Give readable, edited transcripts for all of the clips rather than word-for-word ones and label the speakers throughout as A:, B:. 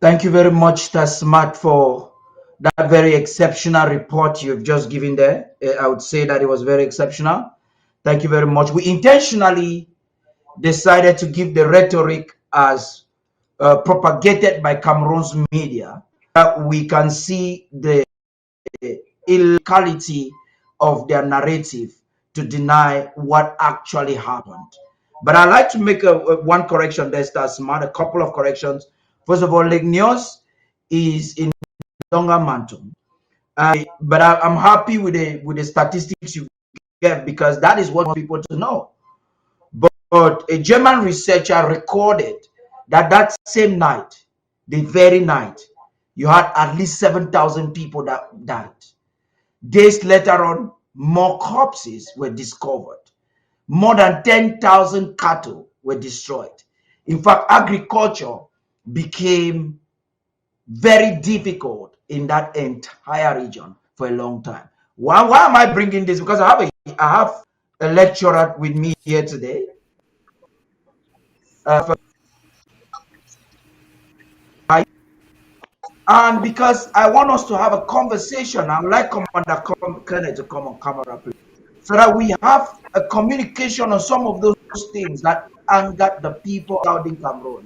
A: Thank you very much, Tasmat, for that very exceptional report you've just given there. I would say that it was very exceptional. Thank you very much. We intentionally decided to give the rhetoric as propagated by Cameroon's media, that we can see the illegality of their narrative to deny what actually happened. But I'd like to make one correction there, Tasmat, a couple of corrections. First of all, Lake Nyos is in longer Mantum. But I'm happy with the statistics you gave, because that is what people to know. But a German researcher recorded that that same night, the very night, you had at least 7,000 people that died. Days later on, more corpses were discovered. More than 10,000 cattle were destroyed. In fact, agriculture became very difficult in that entire region for a long time. Why am I bringing this? Because I have a lecturer with me here today. And because I want us to have a conversation, I would like Commander Kenneth to come on camera, please, so that we have a communication on some of those things that angered the people out in Cameroon,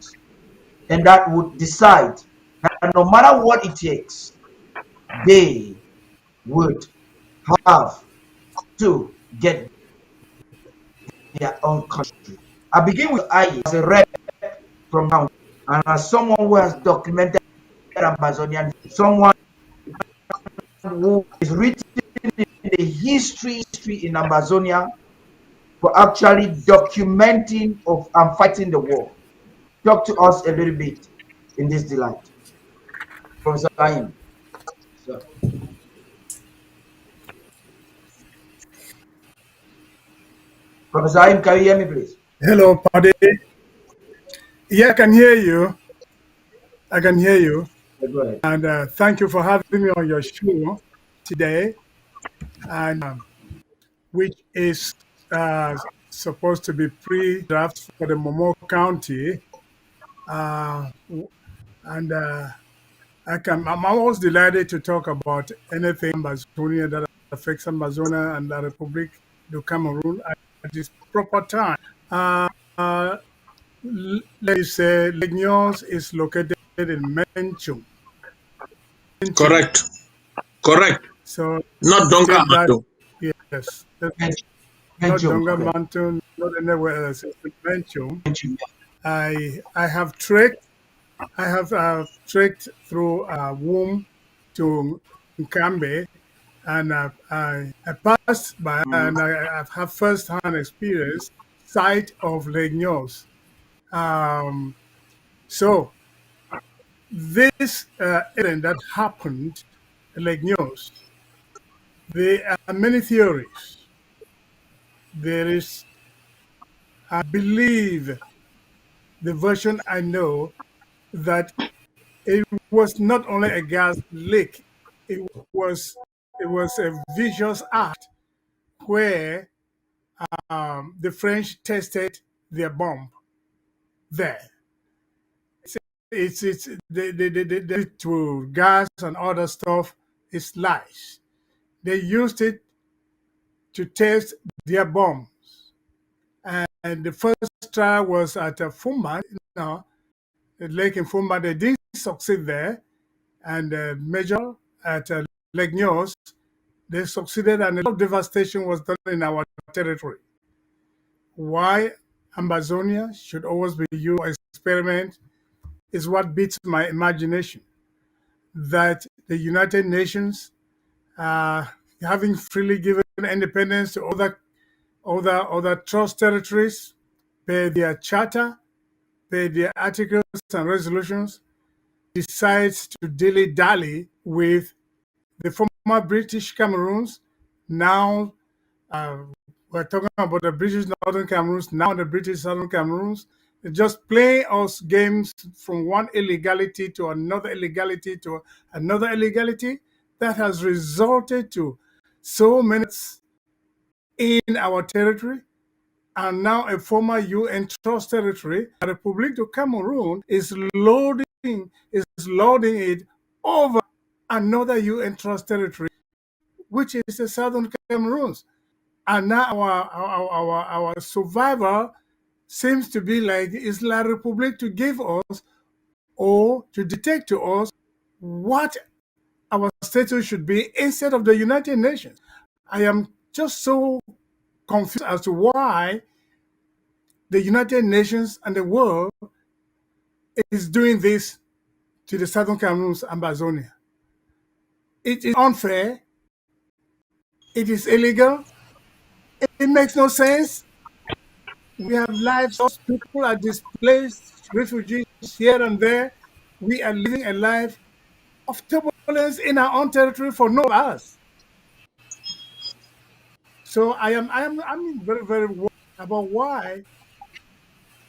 A: and that would decide that no matter what it takes, they would have to get their own country. I begin with I as a rep from now, and as someone who has documented Ambazonian, someone who is written in the history in Amazonia for actually documenting of and fighting the war. Talk to us a little bit in this delight. Professor Aim. So, Professor Aim, can you hear me, please?
B: Hello, Paddy. Yeah, I can hear you. I can hear you.
A: Go ahead.
B: And thank you for having me on your show today, and which is supposed to be pre-draft for the Momo County. Uh, and I'm always delighted to talk about anything Ambazonia that affects Amazonia and the Republic of Cameroon at this proper time. Uh, Let's say Lake Nyos is located in Menchum.
C: Correct. Correct.
B: So
C: Not
B: state that,
C: Donka.
B: yes, that's not
A: Mention,
B: Donga
A: correct.
B: Mountain, not anywhere else. It's in Menchum.
A: Mention.
B: I have trekked. I have trekked through Womb to Nkambe, and I passed by, and I've had first-hand experience sight of Lake Nyos. Um, so this event that happened at Lake Nyos, there are many theories. There is, I believe, the version I know, that it was not only a gas leak, it was it was a vicious act where the French tested their bomb there. It's the to gas and other stuff is lies. They used it to test their bombs, and the first trial was at Fuma, the lake in Fuma. They didn't succeed there, and major at Lake Nyos, they succeeded, and a lot of devastation was done in our territory. Why Ambazonia should always be used for experiment is what beats my imagination. That the United Nations, having freely given independence to other trust territories, pay their charter, pay their articles and resolutions, decides to dilly-dally with the former British Cameroons. Now we're talking about the British Northern Cameroons, now the British Southern Cameroons. They just play us games from one illegality to another illegality to another illegality that has resulted to so many in our territory. And now a former UN trust territory, the Republic of Cameroon, is loading is lording it over another UN trust territory, which is the Southern Cameroons. And now our survivor seems to be like the Islam Republic to give us or to dictate to us what our status should be instead of the United Nations. I am just so confused as to why the United Nations and the world is doing this to the Southern Cameroons, Ambazonia. It is unfair. It is illegal. It makes no sense. We have lives lost. People are displaced, refugees here and there. We are living a life of turbulence in our own territory for no us. So I'm very, very worried about why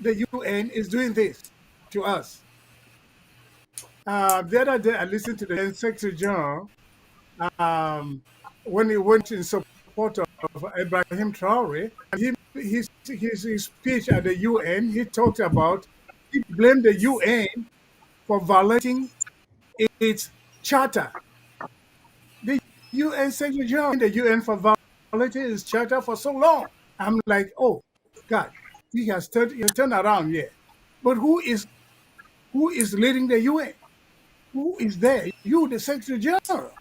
B: the UN is doing this to us. The other day, I listened to the Secretary General when he went in support of Ibrahim Traore, and his speech at the UN, he talked about, he blamed the UN for violating its charter. The UN Secretary General in the UN for violating its charter for so long. I'm like, oh God, he has turned around here. But who is leading the UN? Who is there? You, the Secretary General.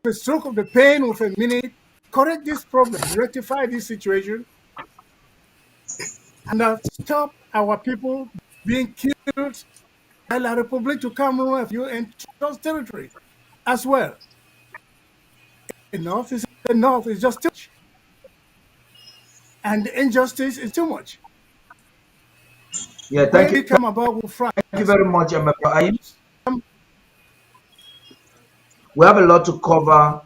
B: With a stroke of the pen, with a minute, correct this problem, rectify this situation, and stop our people being killed by La Republic to Cameroon of UN trust territory as well. Enough is enough. It's just too much. And the injustice is too much.
A: Yeah,
B: When we come about with France,
A: thank you very much, Amba. We have a lot to cover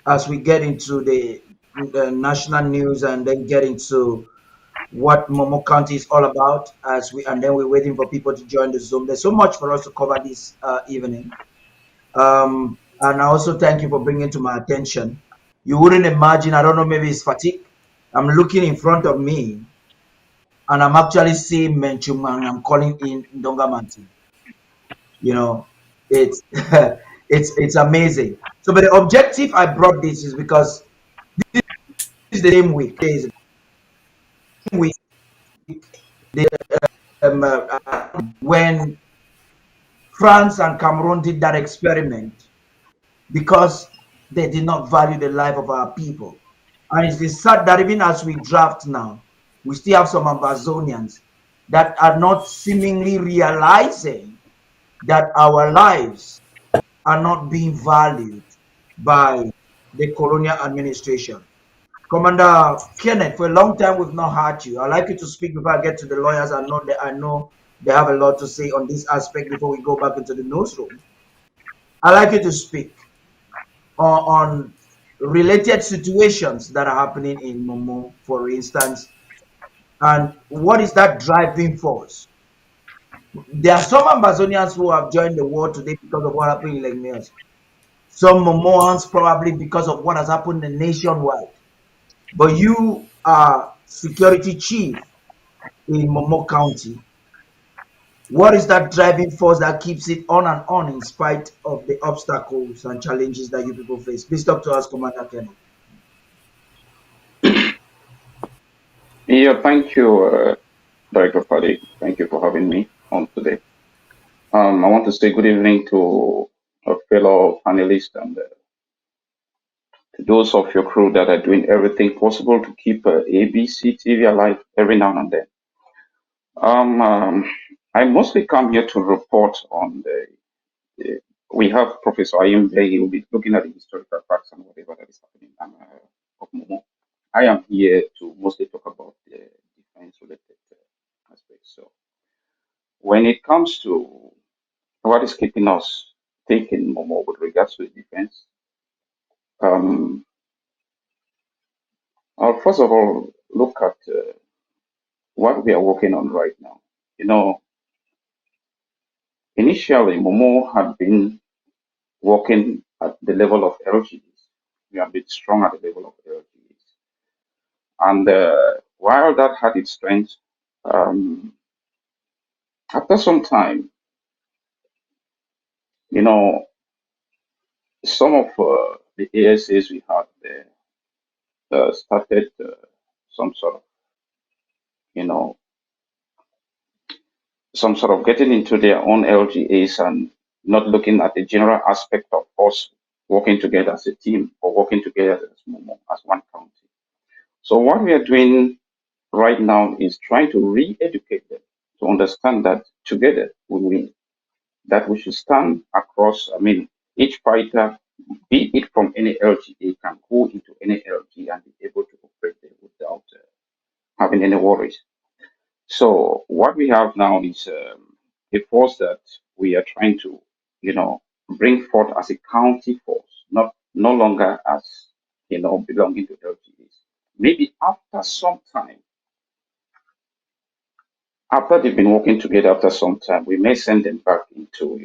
A: as we get into the national news and then get into what Momo County is all about and then we're waiting for people to join the Zoom. There's so much for us to cover this evening. And I also thank you for bringing to my attention. You wouldn't imagine, I don't know, maybe it's fatigue. I'm looking in front of me and I'm actually seeing Menchum and I'm calling in Ndongamanti. You know, it's it's amazing. So, but the objective I brought this is because this is the same week. Days week, the, when France and Cameroon did that experiment because they did not value the life of our people. And it's sad that even as we draft now, we still have some Ambazonians that are not seemingly realizing that our lives are not being valued by the colonial administration. Commander Kenneth, for a long time we've not heard you. I'd like you to speak before I get to the lawyers. I know they have a lot to say on this aspect before we go back into the newsroom. I'd like you to speak on related situations that are happening in Momo, for instance, and what is that driving force? There are some Ambazonians who have joined the war today because of what happened in Lake Nyos. Some Momoans probably because of what has happened nationwide. But you are security chief in Momo County. What is that driving force that keeps it on and on in spite of the obstacles and challenges that you people face? Please talk to us, Commander Kenneth.
D: Yeah, thank you, Director Fadi. Thank you for having me on today. I want to say good evening to our fellow panelists and to those of your crew that are doing everything possible to keep ABC TV alive every now and then. I mostly come here to report on we have Professor Ayimbe. He will be looking at the historical facts and whatever that is happening of Momo. I am here to mostly talk about the defense-related aspects. So, when it comes to what is keeping us thinking Momo with regards to the defense, I'll first of all look at what we are working on right now. You know, initially Momo had been working at the level of LGDs. We have been strong at the level of LGDs. And while that had its strength, after some time, You know, some of the ASAs we had there started some sort of, you know, some sort of getting into their own LGAs and not looking at the general aspect of us working together as a team or working together as one county. So what we are doing right now is trying to re-educate them to understand that together we win, that we should stand across, I mean, each fighter, be it from any LGA, can go into any LG and be able to operate there without having any worries. So what we have now is a force that we are trying to, bring forth as a county force, not no longer as, belonging to LGAs. Maybe after some time, after they've been working together after some time, we may send them back into,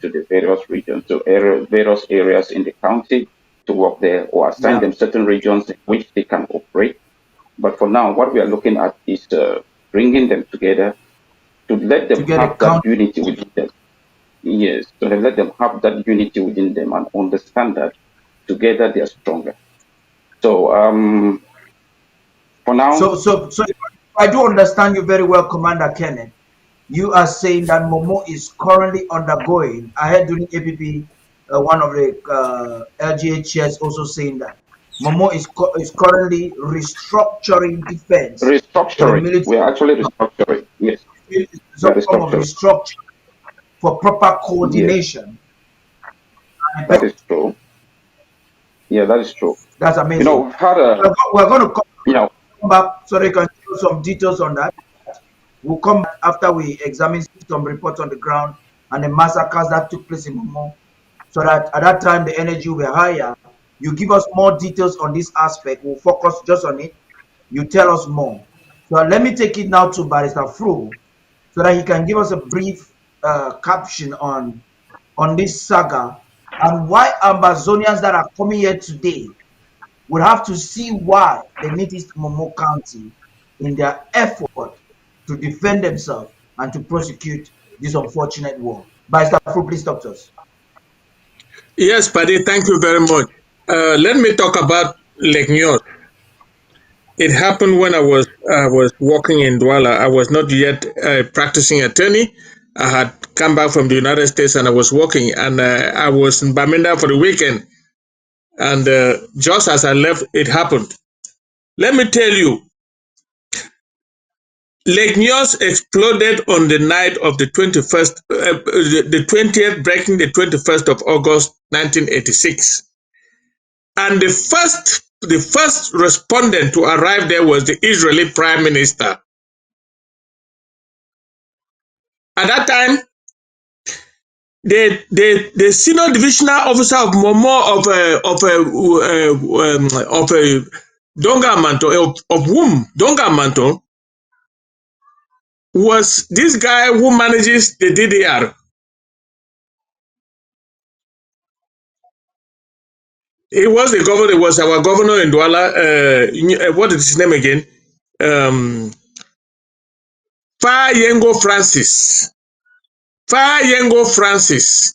D: to the various regions, to various areas in the county to work there or assign
A: Yeah,
D: them certain regions in which they can operate. But for now, what we are looking at is bringing them together to let
A: to
D: them
A: get a
D: have that
A: count.
D: unity within them. Yes, to let them have that unity within them and understand that together they are stronger. So for now,
A: So if I do understand you very well, Commander Kenneth. You are saying that Momo is currently undergoing. I heard during APP, one of the LGA chairs also saying that Momo is currently restructuring defense for the
D: restructuring.
A: military.
D: We are actually restructuring. Yes, we
A: Some
D: are
A: form of
D: restructuring.
A: restructure for proper
D: Yes,
A: coordination.
D: that is true. Yeah, that is true.
A: That's amazing.
D: We've had a,
A: We're going to
D: you know,
A: come back so they can give us some details on that. We'll come back after we examine some reports on the ground and the massacres that took place in Momo, so that at that time the energy will be higher. You give us more details on this aspect. We'll focus just on it. You tell us more. So let me take it now to Barrister Fru so that he can give us a brief caption on this saga and why Ambazonians that are coming here today would have to see why they need East Momo County in their effort to defend themselves and to prosecute this unfortunate war. Barrister Fru, please talk to us.
C: Yes, Paddy, thank you very much. Let me talk about Lake Nyos. It happened when I was working in Douala. I was not yet practicing attorney. I had come back from the United States and I was working, and I was in Bamenda for the weekend. And just as I left, it happened. Let me tell you, Lake Nyos exploded on the night of the 21st, the 20th, breaking the 21st of August, 1986. And the first respondent to arrive there was the Israeli Prime Minister. At that time, the senior divisional officer of Momo of Dongamanto of whom Dongamanto was this guy who manages the DDR. He was the governor. He was our governor in Douala. What is his name again? Um, Fa Yengo Francis. Fa Yengo Francis.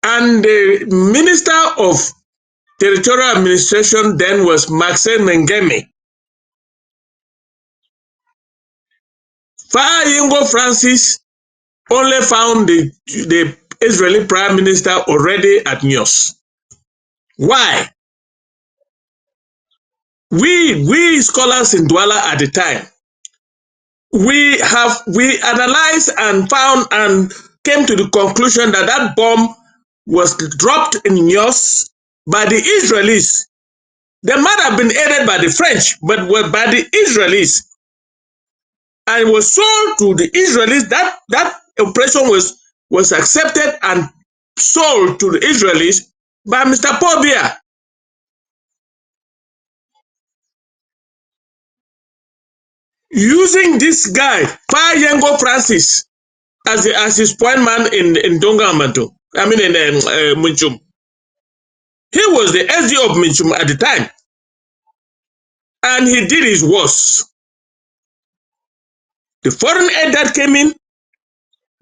C: And the Minister of Territorial Administration then was Maxime Ngeme. Fa Yengo Francis only found the Israeli Prime Minister already at Nyos. Why? We scholars in Douala at the time, we analyzed and found and came to the conclusion that that bomb was dropped in Nyos by the Israelis. They might have been aided by the French, but were by the Israelis. And it was sold to the Israelis. That operation was accepted and sold to the Israelis by Mr. Paul Biya. Using this guy, Pa Yengo Francis, as his point man in Donga Amato. I mean in Munchum. He was the SG of Munchum at the time, and he did his worst. The foreign aid that came in,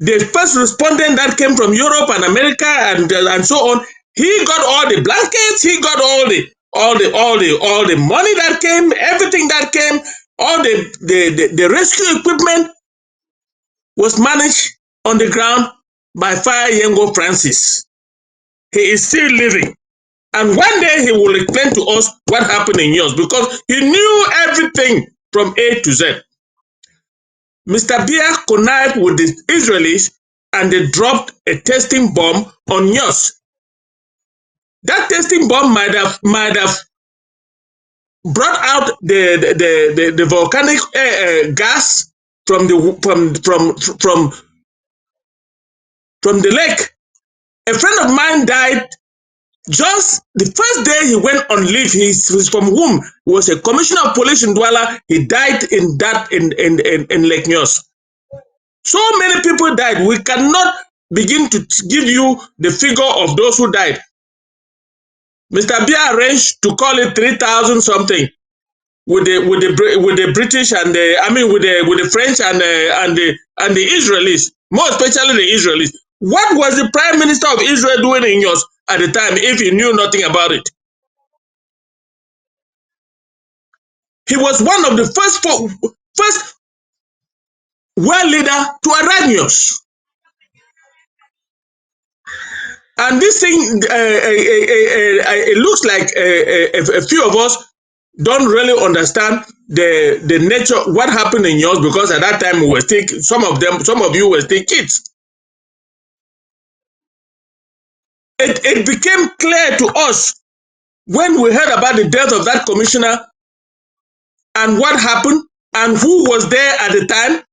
C: the first respondent that came from Europe and America and so on, he got all the blankets, he got all the money that came, everything that came, all the rescue equipment was managed on the ground by Fire Yengo Francis. He is still living. And one day he will explain to us what happened in Nyos because he knew everything from A to Z. Mr. Bia connived with the Israelis and they dropped a testing bomb on Nyos. That testing bomb might have brought out the volcanic gas from the lake. A friend of mine died just the first day he went on leave. He's from whom? He was a commissioner of police in Douala. He died in Lake Nyos. So many people died. We cannot begin to give you the figure of those who died. Mr. Bia arranged to call it 3,000 something with the British and with the French and the Israelis, more especially the Israelis. What was the Prime Minister of Israel doing in Nyos at the time if he knew nothing about it? He was one of the first world leader to arrive in Nyos. And this thing, it looks like a few of us don't really understand the nature, what happened in Nyos, because at that time we were still, some of you were still kids. It became clear to us when we heard about the death of that commissioner and what happened and who was there at the time,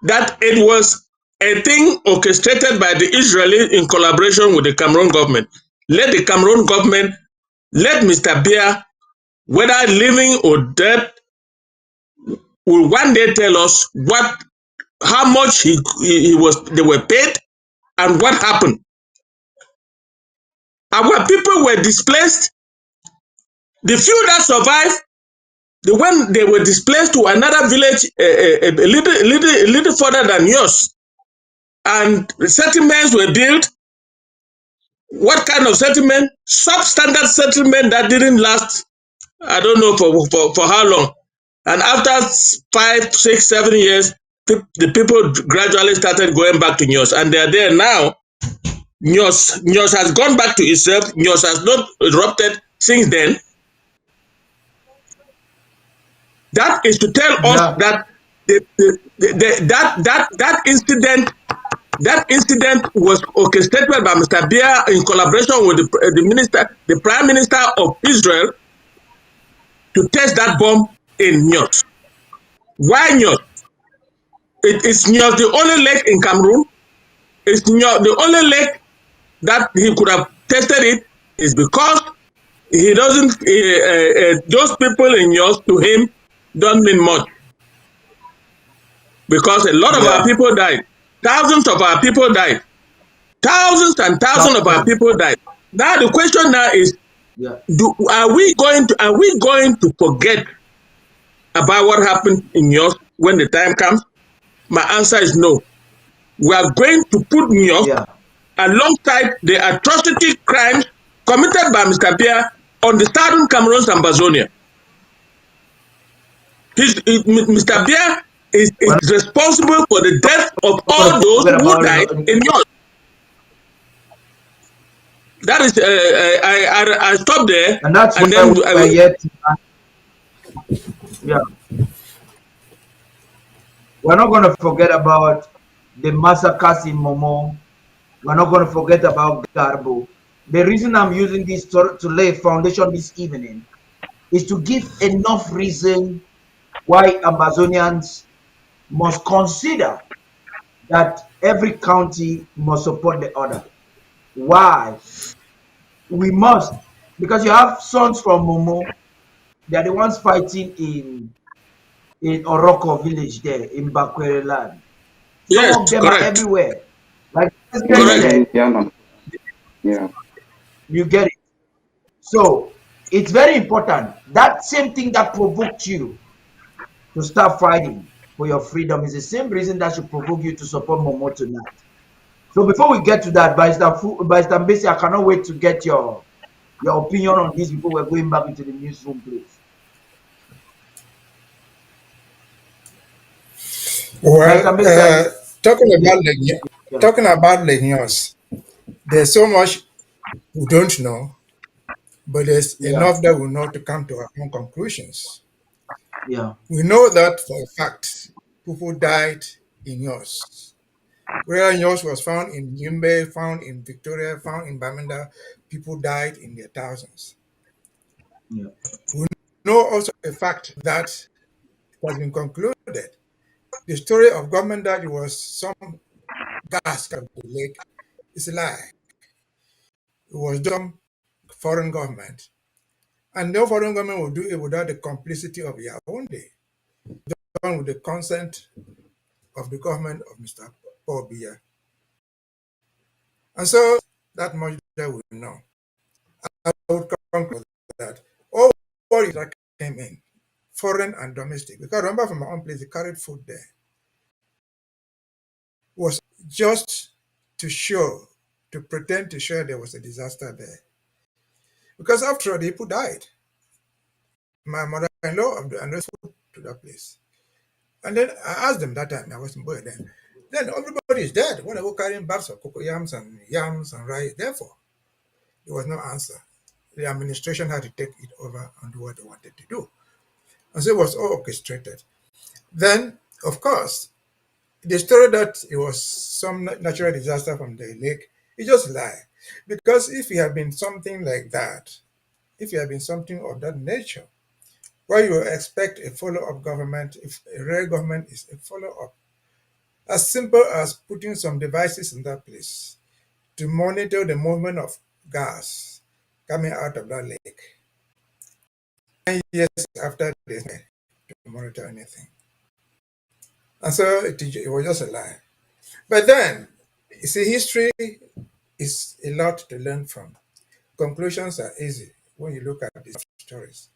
C: that it was a thing orchestrated by the Israelis in collaboration with the Cameroon government. Let the Cameroon government, let Mr. Bia, whether living or dead, will one day tell us how much they were paid and what happened. Our people were displaced. The few that survived, when they were displaced to another village a little further than yours, and settlements were built. What kind of settlement? Substandard settlement that didn't last, I don't know for how long. And after 5, 6, 7 years, the people gradually started going back to Nyos, and they are there now. Nyos has gone back to itself. Nyos has not erupted since then. That is to tell us that that incident was orchestrated by Mr. Bia in collaboration with the Prime Minister of Israel, to test that bomb in Nyos. Why Nyos? It is Nyos the only lake in Cameroon. It's Nyos the only lake that he could have tested it, is because he doesn't. Those people in Nyos, to him, don't mean much, because a lot of our people died. Thousands of our people died. Thousands and thousands of our people died. Now the question now is, are we going to forget about what happened in Nyos when the time comes? My answer is no. We are going to put Nyos alongside the atrocity crimes committed by Mr. Bia on the southern Cameroon's Ambazonia. Mr. Bia is responsible for the death of all those who died in Nyos. That is, I stopped there,
A: and that's
C: and
A: then we're not going to forget about the massacres in Momo. We're not going to forget about Garbo. The reason I'm using this to lay a foundation this evening is to give enough reason why Ambazonians must consider that every county must support the other. Why? We must, because you have sons from Momo, they are the ones fighting in Oroko village there in Bakwere land. Some of them are everywhere. Like you get it. So it's very important. That same thing that provoked you to start fighting for your freedom is the same reason that should provoke you to support Momo tonight. So before we get to that, Barrister Mbesi, I cannot wait to get your opinion on this before we're going back into the newsroom, please.
B: Well,
A: Barrister Mbesi, are you?
B: talking about
A: Yeah,
B: talking about Lake Nyos, there's so much we don't know, but there's
A: yeah,
B: enough that we know to come to our own conclusions.
A: yeah,
B: We know that for a fact, people died in Nyos. Where Nyos was found in Yumbe, found in Victoria, found in Bamenda, people died in their thousands.
A: yeah,
B: We know also a fact that it has been concluded. The story of government that it was some gas of the lake is a lie. It was done foreign government. And no foreign government will do it without the complicity of Yaoundé, done with the consent of the government of Mr. Paul Biya. And so that much that we know. I would conclude that all what that came in, foreign and domestic, because remember from my own place, they carried food there, was just to show, to pretend to show there was a disaster there. Because after all, the people died. My mother-in-law and those food to that place. And then I asked them that time, I was in Boy then. Then everybody is dead. When they were carrying bags of cocoyams and yams and rice, therefore, there was no answer. The administration had to take it over and do what they wanted to do. And so it was all orchestrated. Then, of course, the story that it was some natural disaster from the lake, it just lie. Because if it had been something like that, if it had been something of that nature, where you expect a follow-up government, if a real government is a follow-up, as simple as putting some devices in that place to monitor the movement of gas coming out of that lake. 10 years after this, to monitor anything. And so it was just a lie. But then, you see, history is a lot to learn from. Conclusions are easy when you look at these stories.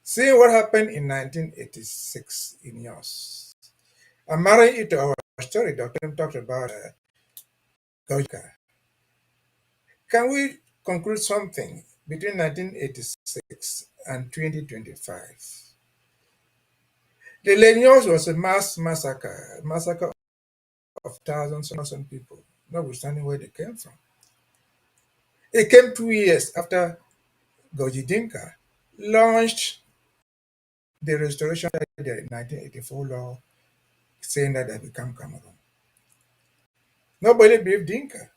B: See what happened in 1986 in yours. I'm marrying it to our story. Dr. M talked about Gauka. Can we conclude something between 1986 and 2025? The Lake Nyos was a mass massacre of thousands of people, notwithstanding where they came from. It came 2 years after Goji Dinka launched the restoration of the 1984 law saying that they become Cameroon. Nobody believed Dinka.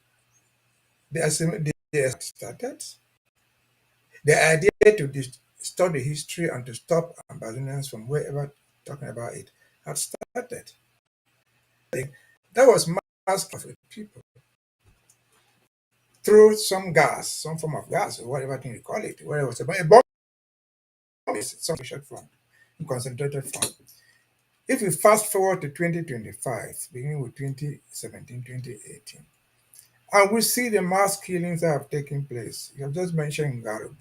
B: They started. The idea to distort the history and to stop Ambazonians from wherever talking about it had started. That was mass of people through some gas, some form of gas, or whatever thing you call it, where it was a bomb is some short form, concentrated form. If we fast forward to 2025, beginning with 2017, 2018, and we see the mass killings that have taken place. You have just mentioned Garibu.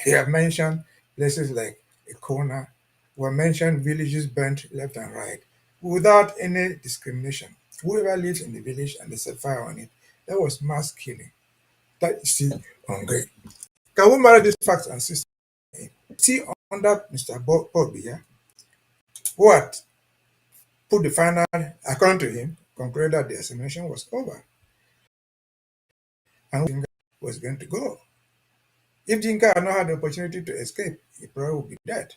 B: You have mentioned places like Ikona. We have mentioned villages burnt left and right without any discrimination. Whoever lives in the village and they set fire on it, that was mass killing. That is still hungry. Can we marry these facts and systems? See under Mr. Paul Biya, what put the final, according to him, concluded that the assimilation was over and Jinka was going to go. If Jinka had not had the opportunity to escape, he probably would be dead.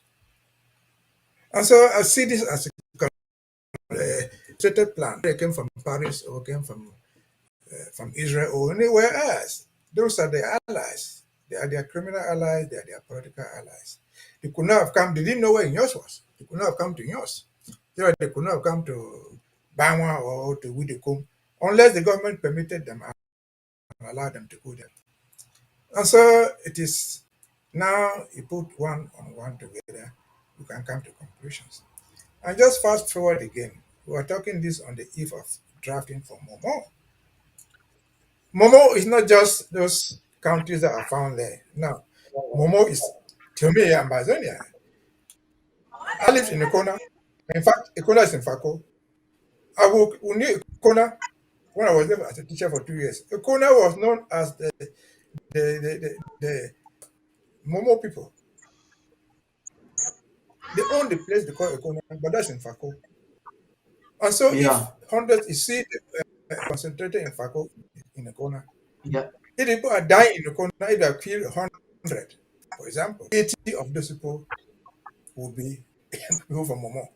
B: And so I see this as a stated plan. They came from Paris or came from Israel or anywhere else. Those are their allies. They are their criminal allies. They are their political allies. They could not have come. They didn't know where Nyos was. They could not have come to Nyos. They could not have come to Bangwa or to Widekum unless the government permitted them and allowed them to go there. And so it is now you put one on one together, you can come to conclusions. And just fast forward again. We are talking this on the eve of drafting for Momo. Momo is not just those counties that are found there. No. Momo is to me Ambazonia. I live in Ikona. In fact, Ikona is in Fako. I will need Ikona.
E: when I was there as a teacher for 2 years. Ekona was known as the Momo people. They own the place they call Ekona, but that's in Fako. And so
A: Yeah.
E: if hundreds, you see concentrated in Fako in Ekona,
A: Yeah.
E: if people are dying in Ekona, if they kill 100, for example, 80 of those people would be people from Momo.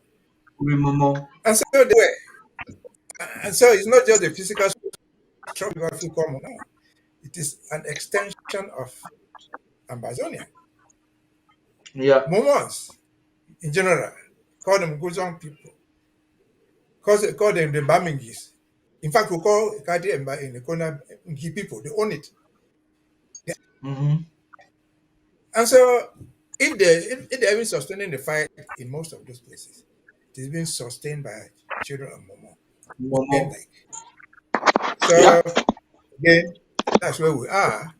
A: Remember.
E: And so they were. And so it's not just the physical structure of Momo, no. It is an extension of Ambazonia.
A: Yeah.
E: Momos, in general, call them Guzan people, call them the Bamingis. In fact, we call Kadi in the corner Ngi people, they own it.
A: Mm-hmm.
E: And so, if they're even sustaining the fight in most of those places, it is being sustained by children of Momo, Women
A: Momo.
E: like. So,
A: Yeah.
E: again, that's where we are.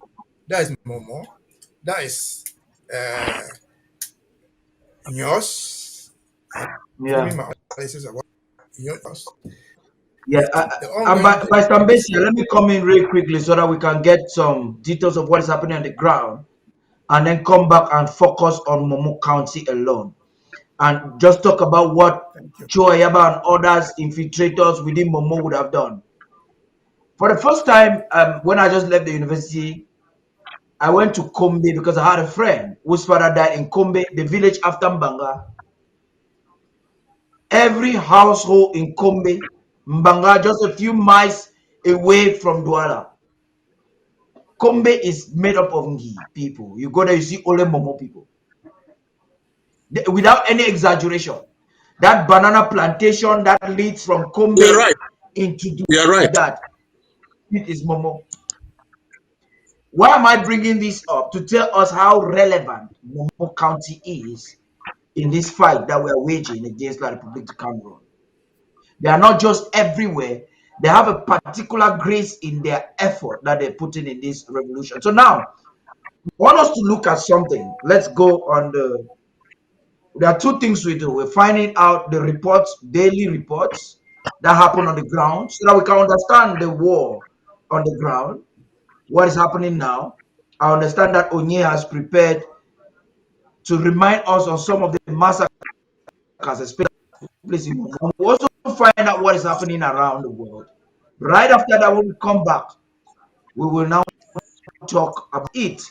E: That is Momo. That is uh, Nyos. I've
A: Yeah.
E: given my analysis about Nyos.
A: Yeah.
E: The
A: And
E: ongoing
A: by
E: policy.
A: Sambesia, let me come in really quickly so that we can get some details of what is happening on the ground, and then come back and focus on Momo County alone, and just talk about what
E: Thank you.
A: Choyaba and others infiltrators within Momo would have done. For the first time, when I just left the university, I went to Kombe because I had a friend whose father died in Kombe, the village after Mbanga. Every household in Kombe, Mbanga, just a few miles away from Douala. Kombe is made up of Ngi people. You go there, you see only Momo people. Without any exaggeration. That banana plantation that leads from
C: You're
A: Kombe
C: right.
A: into
C: You're
A: Douala like
C: right.
A: that, it is Momo. Why am I bringing this up? To tell us how relevant Momo County is in this fight that we are waging against La Republic of Cameroon. They are not just everywhere. They have a particular grace in their effort that they're putting in this revolution. So now, I want us to look at something. Let's go on the. There are two things we do. We're finding out the reports, daily reports that happen on the ground, so that we can understand the war on the ground, what is happening now. I understand that Onye has prepared to remind us on some of the massacres, especially in Momo. We also find out what is happening around the world. Right after that, when we come back, we will now talk about it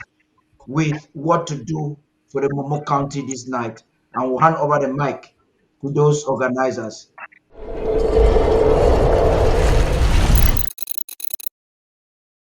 A: with what to do for the Momo County this night. And we'll hand over the mic to those organizers.